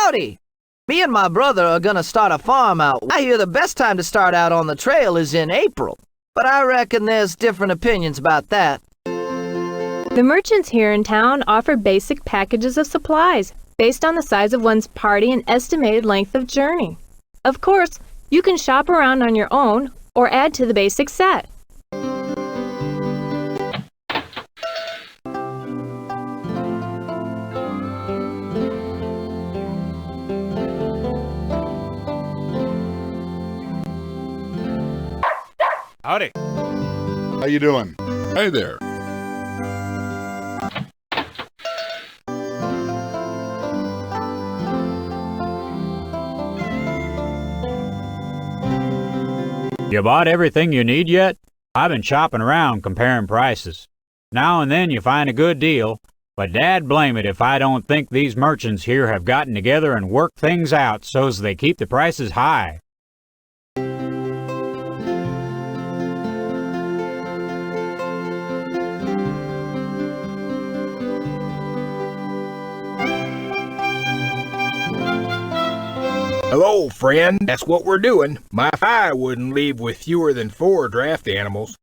Howdy! Me and my brother are gonna start a farm out. I hear the best time to start out on the trail is in April, but I reckon there's different opinions about that. The merchants here in town offer basic packages of supplies based on the size of one's party and estimated length of journey. Of course, you can shop around on your own or add to the basic set. Howdy. How you doing? Hey there. You bought everything you need yet? I've been shopping around comparing prices. Now and then you find a good deal, but dad blame it if I don't think these merchants here have gotten together and worked things out so's they keep the prices high. Hello, friend. That's what we're doing. My fire wouldn't leave with fewer than 4 draft animals.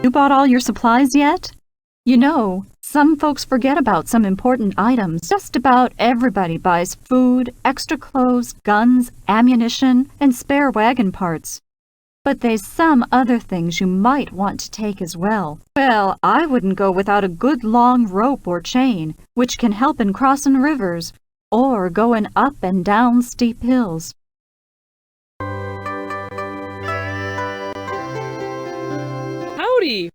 You bought all your supplies yet? You know, some folks forget about some important items. Just about everybody buys food, extra clothes, guns, ammunition, and spare wagon parts. But there's some other things you might want to take as well. Well, I wouldn't go without a good long rope or chain, which can help in crossing rivers or going up and down steep hills. Howdy!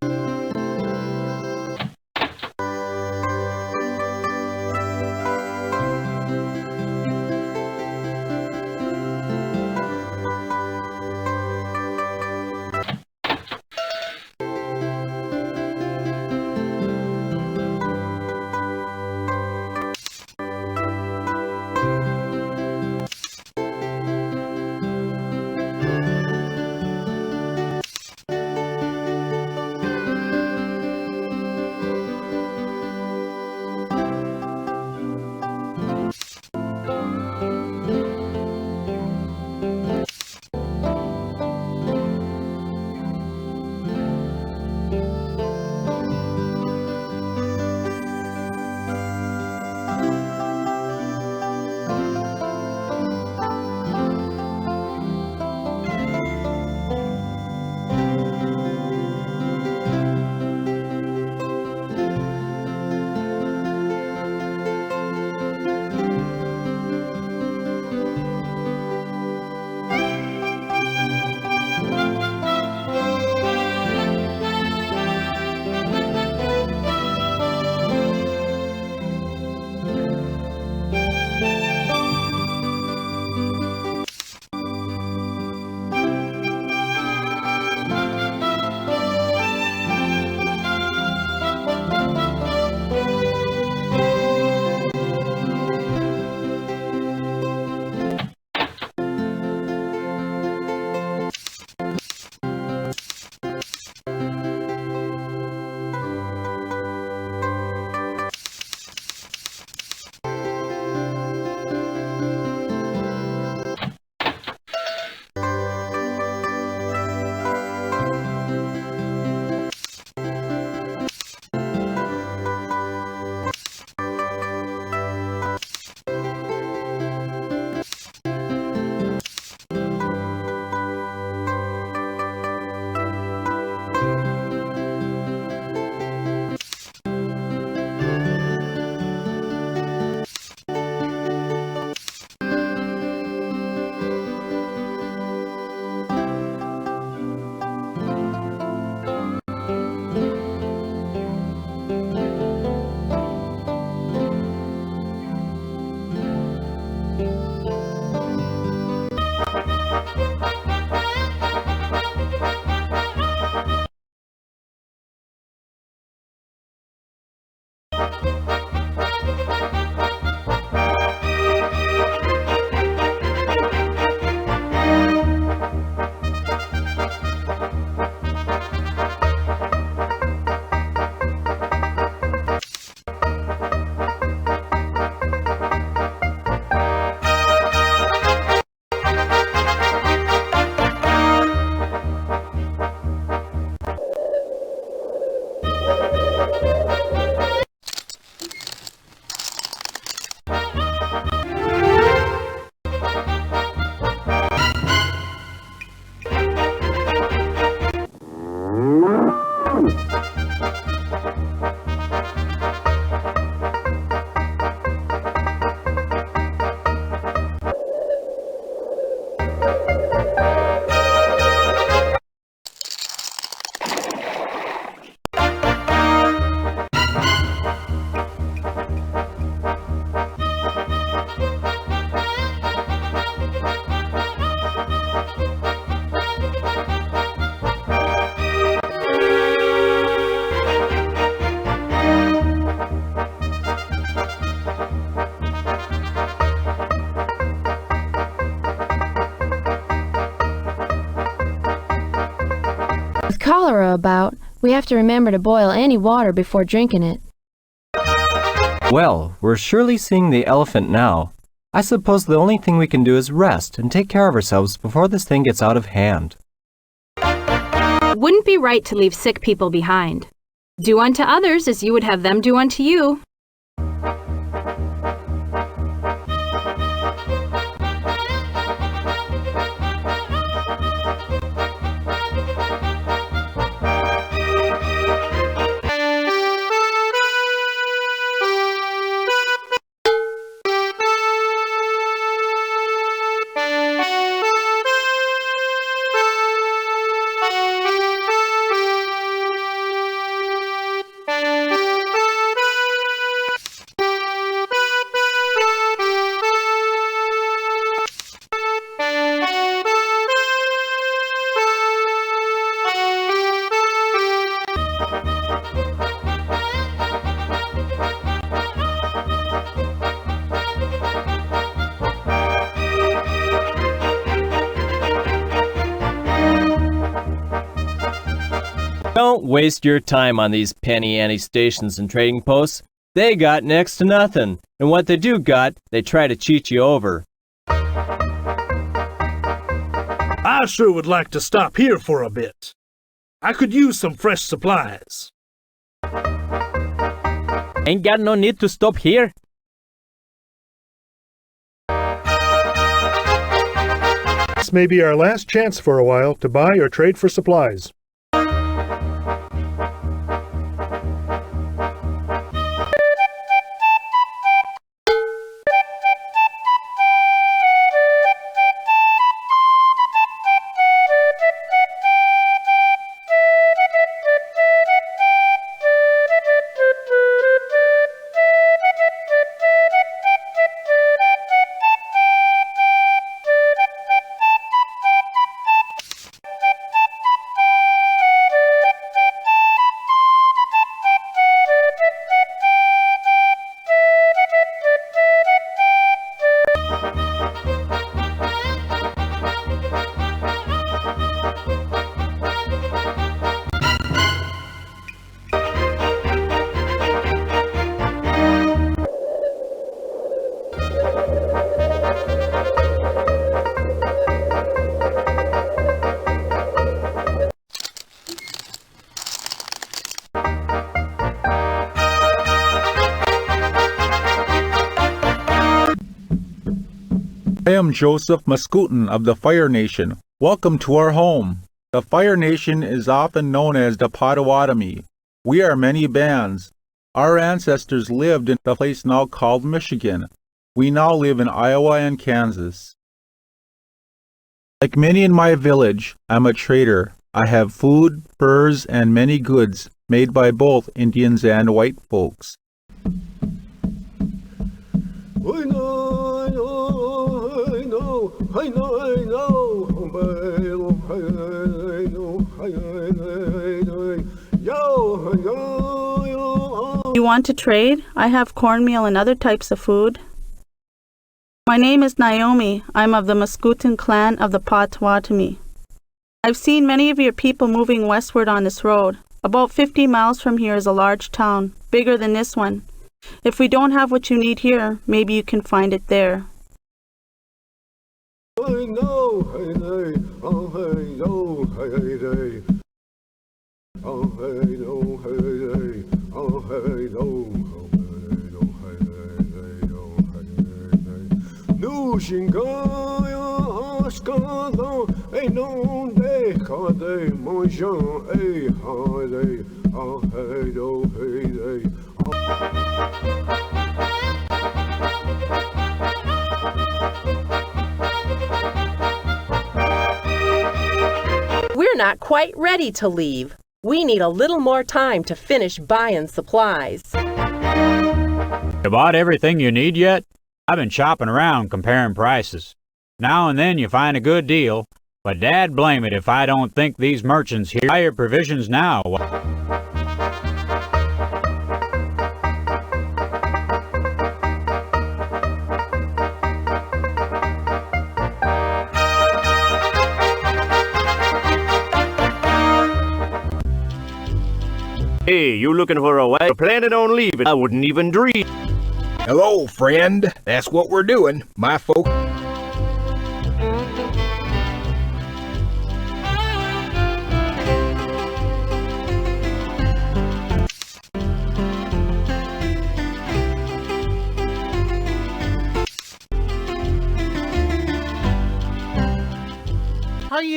With cholera about, we have to remember to boil any water before drinking it. Well, we're surely seeing the elephant now. I suppose the only thing we can do is rest and take care of ourselves before this thing gets out of hand. It wouldn't be right to leave sick people behind. Do unto others as you would have them do unto you. Don't waste your time on these penny-ante stations and trading posts. They got next to nothing, and what they do got, they try to cheat you over. I sure would like to stop here for a bit. I could use some fresh supplies. Ain't got no need to stop here. This may be our last chance for a while to buy or trade for supplies. I am Joseph Mascoutin of the Fire Nation. Welcome to our home. The Fire Nation is often known as the Potawatomi. We are many bands. Our ancestors lived in the place now called Michigan. We now live in Iowa and Kansas. Like many in my village, I'm a trader. I have food, furs, and many goods made by both Indians and white folks. You want to trade? I have cornmeal and other types of food. My name is Naomi. I'm of the Mascoutin clan of the Potawatomi. I've seen many of your people moving westward on this road. About 50 miles from here is a large town, bigger than this one. If we don't have what you need here, maybe you can find it there. We're not quite ready to leave. We need a little more time to finish buying supplies. You bought everything you need yet? I've been shopping around comparing prices. Now and then you find a good deal, but Dad blame it if I don't think these merchants here buy your provisions now. Hey, you looking for a way? Planning on leaving? I wouldn't even dream. Hello, friend. That's what we're doing, my folk.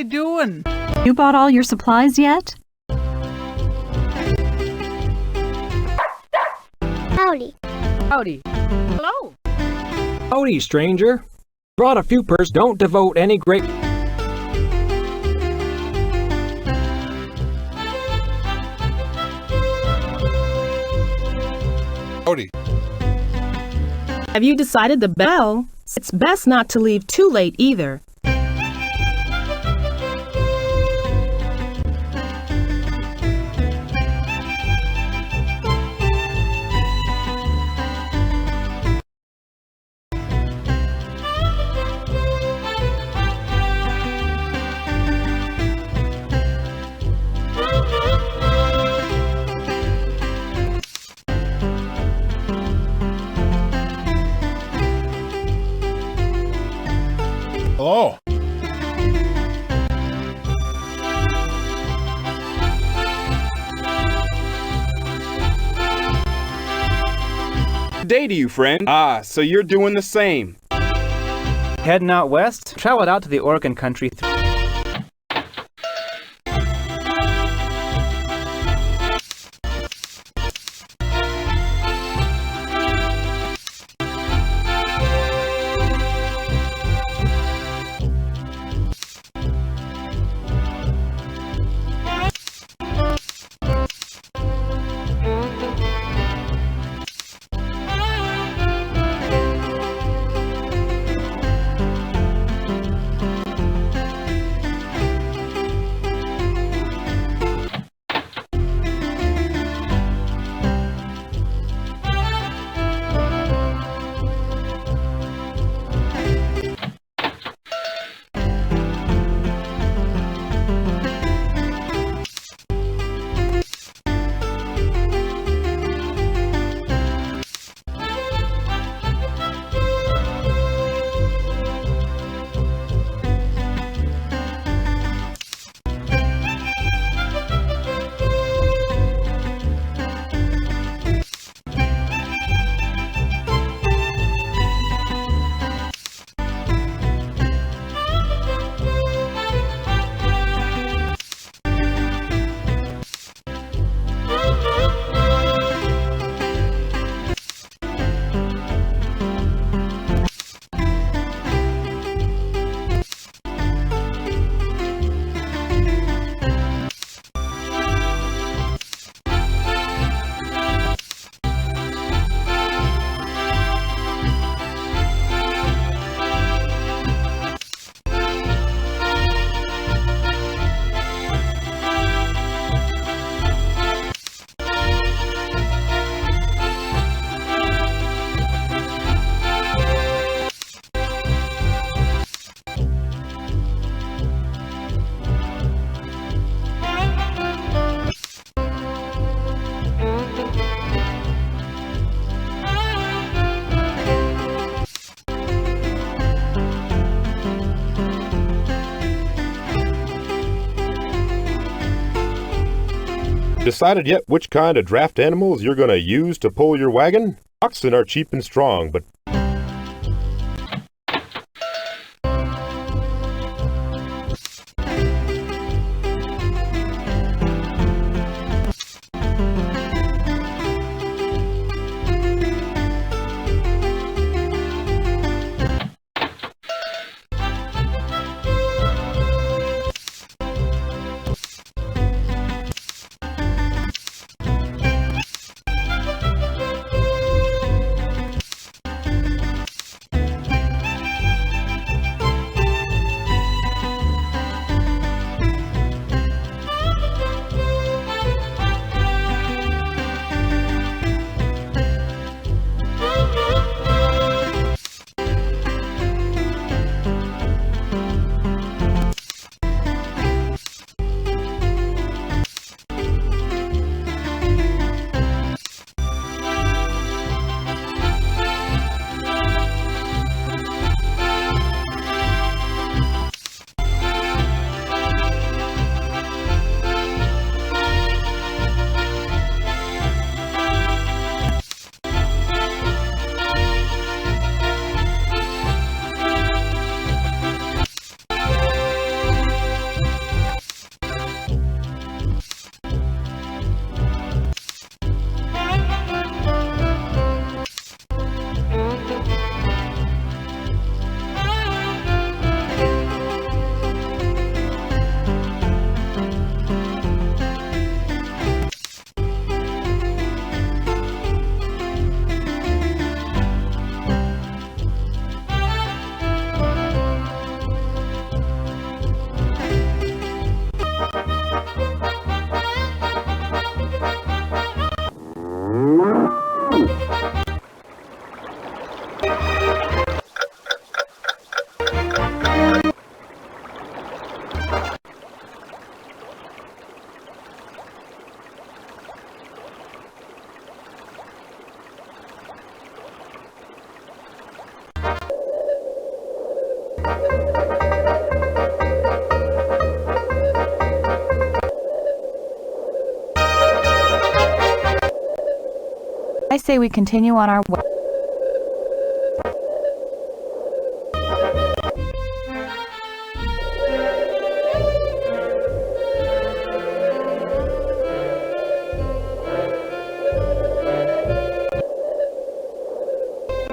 doing? You bought all your supplies yet? Howdy. Howdy. Hello. Howdy, stranger. Brought a few purse. Don't devote any great... Howdy. Have you decided the bell? It's best not to leave too late either. Hello. Good day to you, friend. Ah, so you're doing the same. Heading out west? Traveled out to the Oregon country. Decided yet which kind of draft animals you're going to use to pull your wagon? Oxen are cheap and strong, but I say we continue on our way.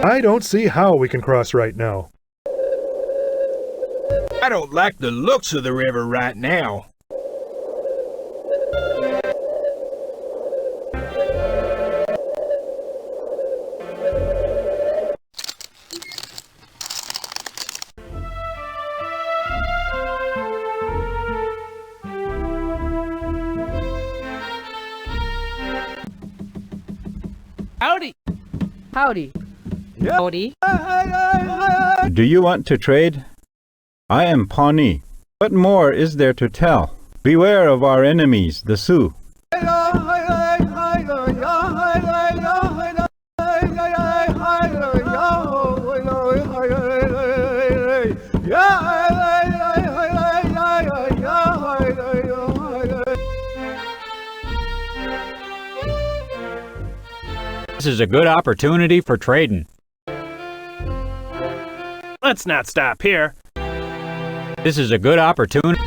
I don't see how we can cross right now. I don't like the looks of the river right now. Howdy. Howdy. Howdy. Do you want to trade? I am Pawnee. What more is there to tell? Beware of our enemies, the Sioux. This is a good opportunity for trading. Let's not stop here. This is a good opportunity.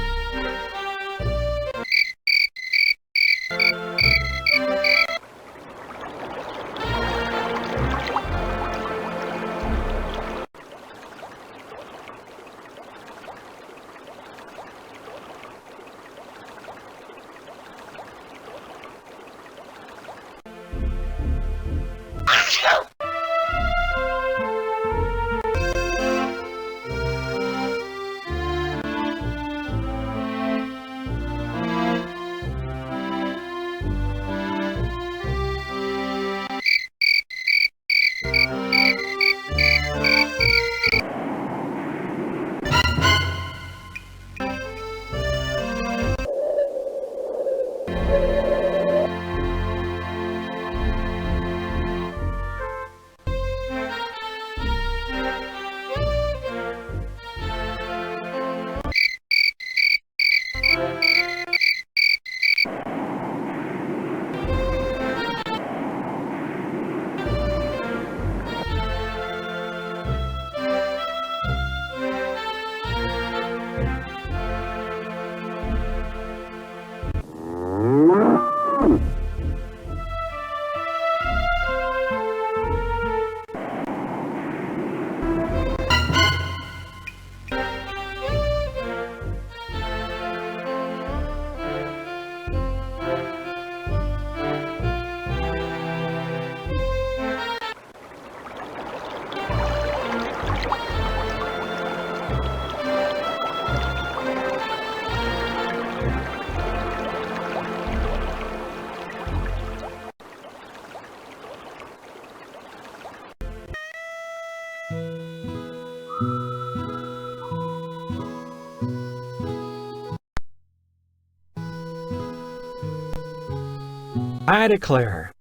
I declare,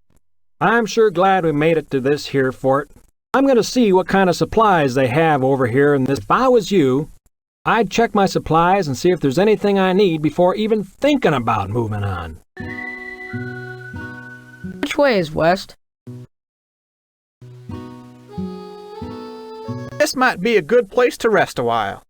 I'm sure glad we made it to this here fort. I'm going to see what kind of supplies they have over here in this. If I was you, I'd check my supplies and see if there's anything I need before even thinking about moving on. Which way is west? This might be a good place to rest a while.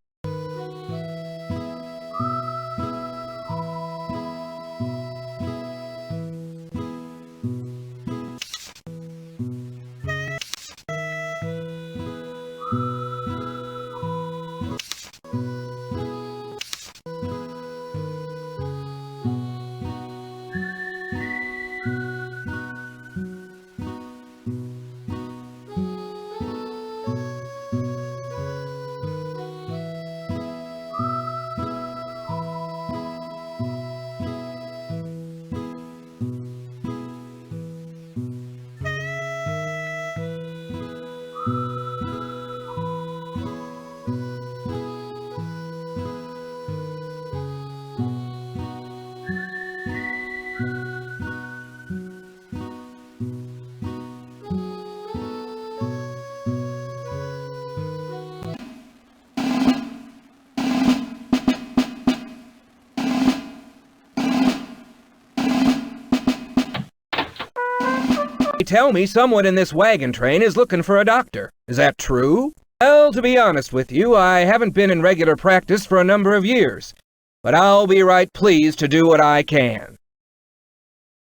tell me someone in this wagon train is looking for a doctor. Is that true? Well, to be honest with you, I haven't been in regular practice for a number of years, but I'll be right pleased to do what I can.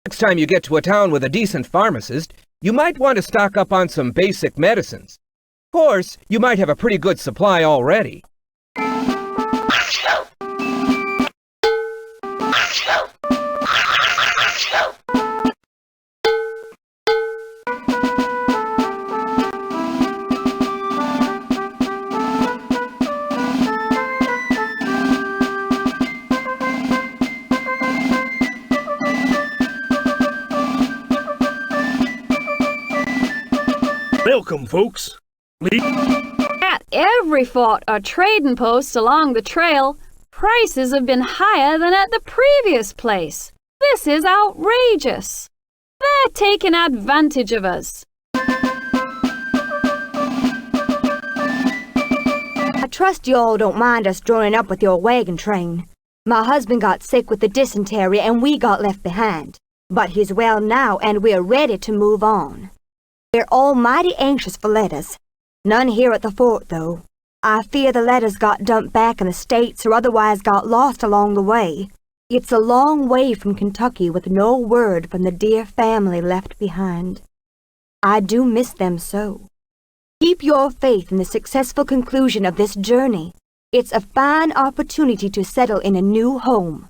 Next time you get to a town with a decent pharmacist, you might want to stock up on some basic medicines. Of course, you might have a pretty good supply already. Welcome, folks. At every fort or trading post along the trail, prices have been higher than at the previous place. This is outrageous. They're taking advantage of us. I trust you all don't mind us joining up with your wagon train. My husband got sick with the dysentery and we got left behind. But he's well now and we're ready to move on. We're all mighty anxious for letters. None here at the fort, though. I fear the letters got dumped back in the States or otherwise got lost along the way. It's a long way from Kentucky with no word from the dear family left behind. I do miss them so. Keep your faith in the successful conclusion of this journey. It's a fine opportunity to settle in a new home.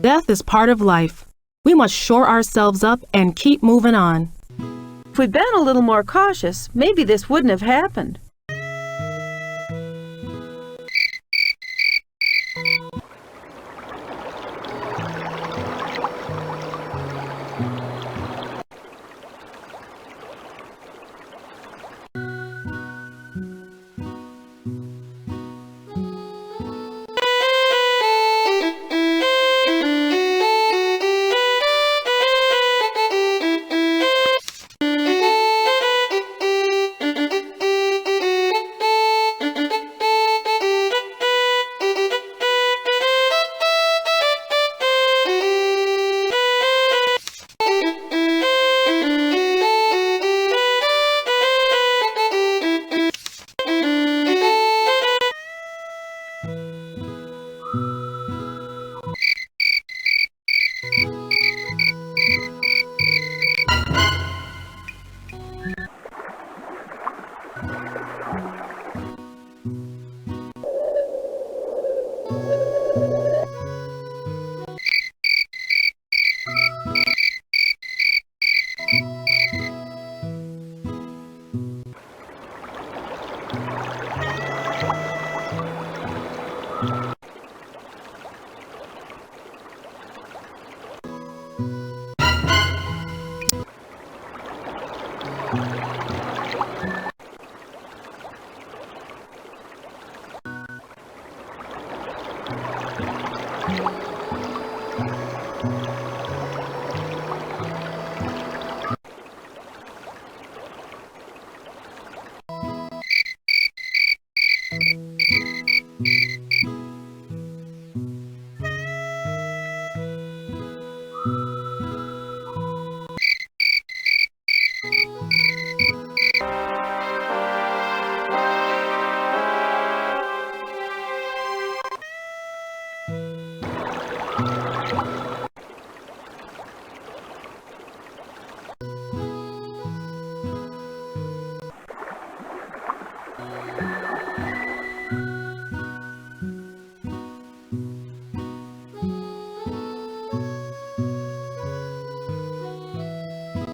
Death is part of life. We must shore ourselves up and keep moving on. If we'd been a little more cautious, maybe this wouldn't have happened.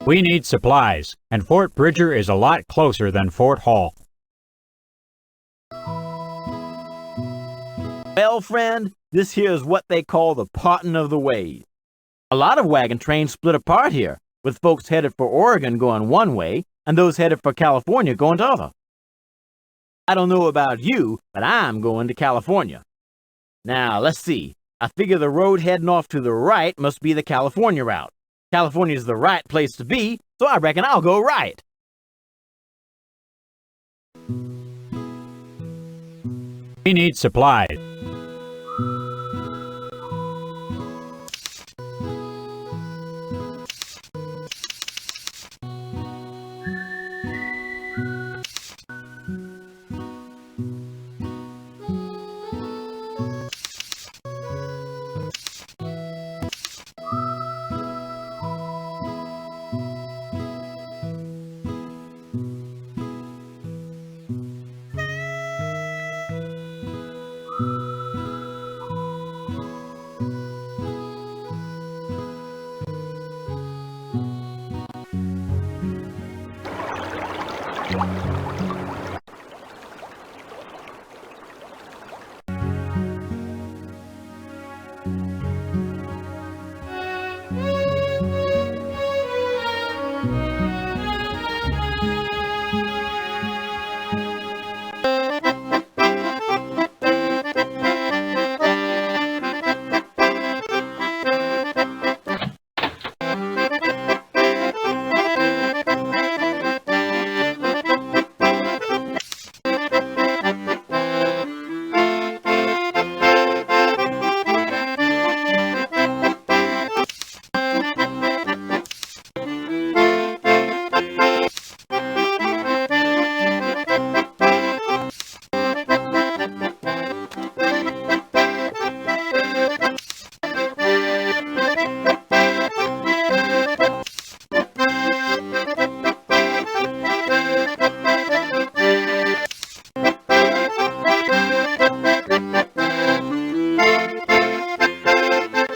We need supplies, and Fort Bridger is a lot closer than Fort Hall. Well, friend, this here is what they call the parting of the ways. A lot of wagon trains split apart here, with folks headed for Oregon going one way, and those headed for California going the other. I don't know about you, but I'm going to California. Now, let's see. I figure the road heading off to the right must be the California route. California's the right place to be, so I reckon I'll go right. We need supplies.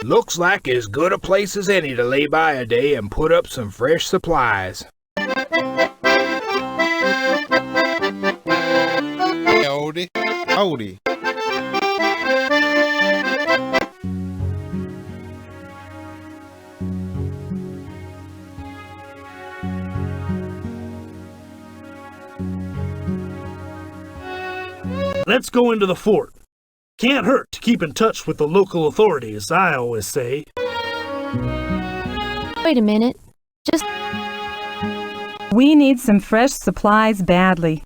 Looks like as good a place as any to lay by a day and put up some fresh supplies. Howdy. Howdy. Let's go into the fort. Can't hurt to keep in touch with the local authorities, I always say. Wait a minute. We need some fresh supplies badly.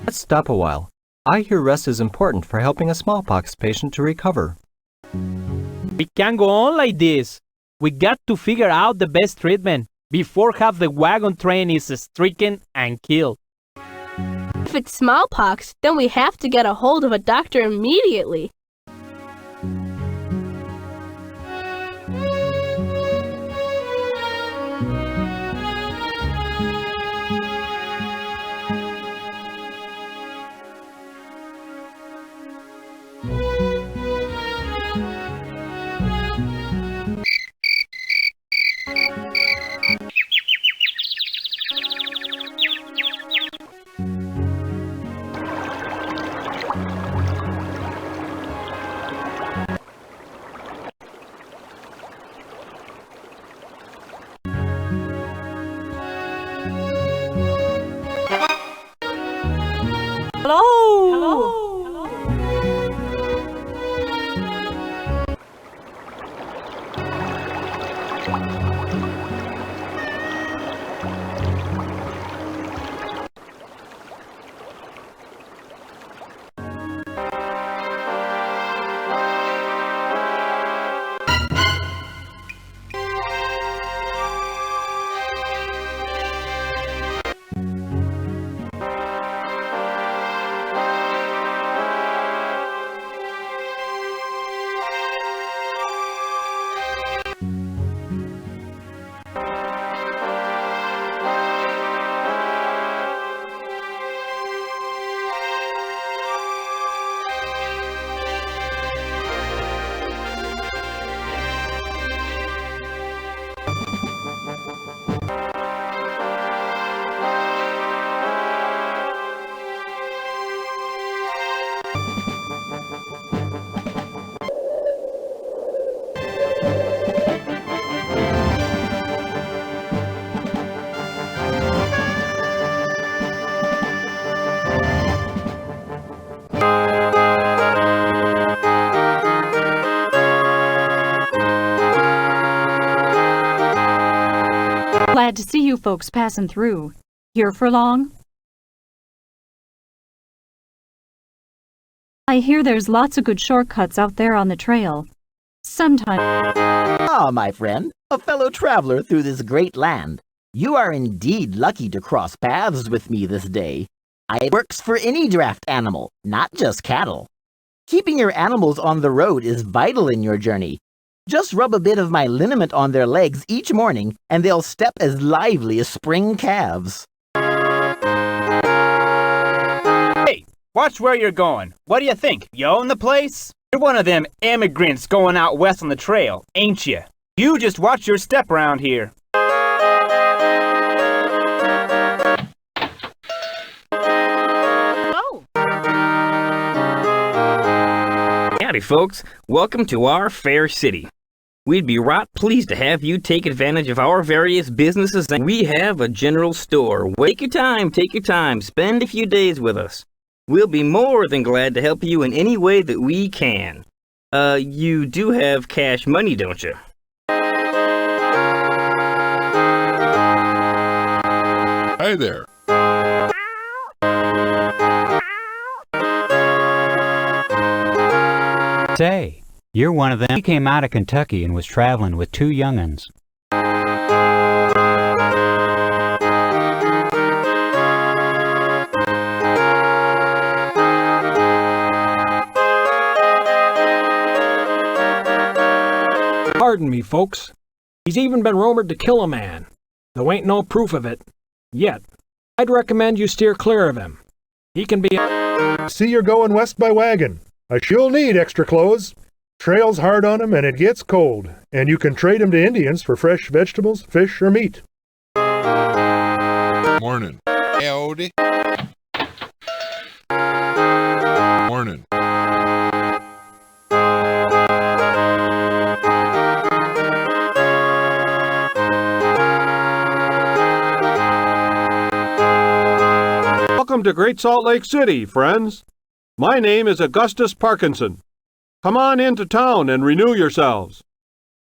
Let's stop a while. I hear rest is important for helping a smallpox patient to recover. We can't go on like this. We got to figure out the best treatment before half the wagon train is stricken and killed. If it's smallpox, then we have to get a hold of a doctor immediately. Glad to see you folks passing through. Here for long? I hear there's lots of good shortcuts out there on the trail. Sometimes... Ah, my friend, a fellow traveler through this great land. You are indeed lucky to cross paths with me this day. It works for any draft animal, not just cattle. Keeping your animals on the road is vital in your journey. Just rub a bit of my liniment on their legs each morning, and they'll step as lively as spring calves. Hey, watch where you're going. What do you think? You own the place? You're one of them immigrants going out west on the trail, ain't you? You just watch your step around here. Howdy, folks. Welcome to our fair city. We'd be right pleased to have you take advantage of our various businesses. We have a general store. Take your time, spend a few days with us. We'll be more than glad to help you in any way that we can. You do have cash money, don't you? Hi there. Say, you're one of them. He came out of Kentucky and was traveling with two young'uns. Pardon me, folks. He's even been rumored to kill a man, though ain't no proof of it yet. I'd recommend you steer clear of him. He can be... See you're going west by wagon. You'll need extra clothes. Trail's hard on 'em and it gets cold, and you can trade 'em to Indians for fresh vegetables, fish, or meat. Morning. Howdy. Morning. Welcome to Great Salt Lake City, friends. My name is Augustus Parkinson. Come on into town and renew yourselves.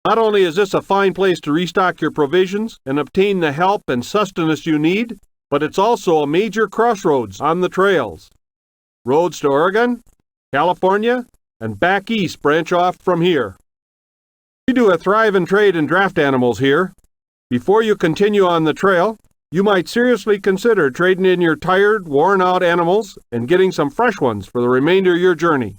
Not only is this a fine place to restock your provisions and obtain the help and sustenance you need, but it's also a major crossroads on the trails. Roads to Oregon, California, and back east branch off from here. We do a thriving trade in draft animals here. Before you continue on the trail, you might seriously consider trading in your tired, worn-out animals and getting some fresh ones for the remainder of your journey.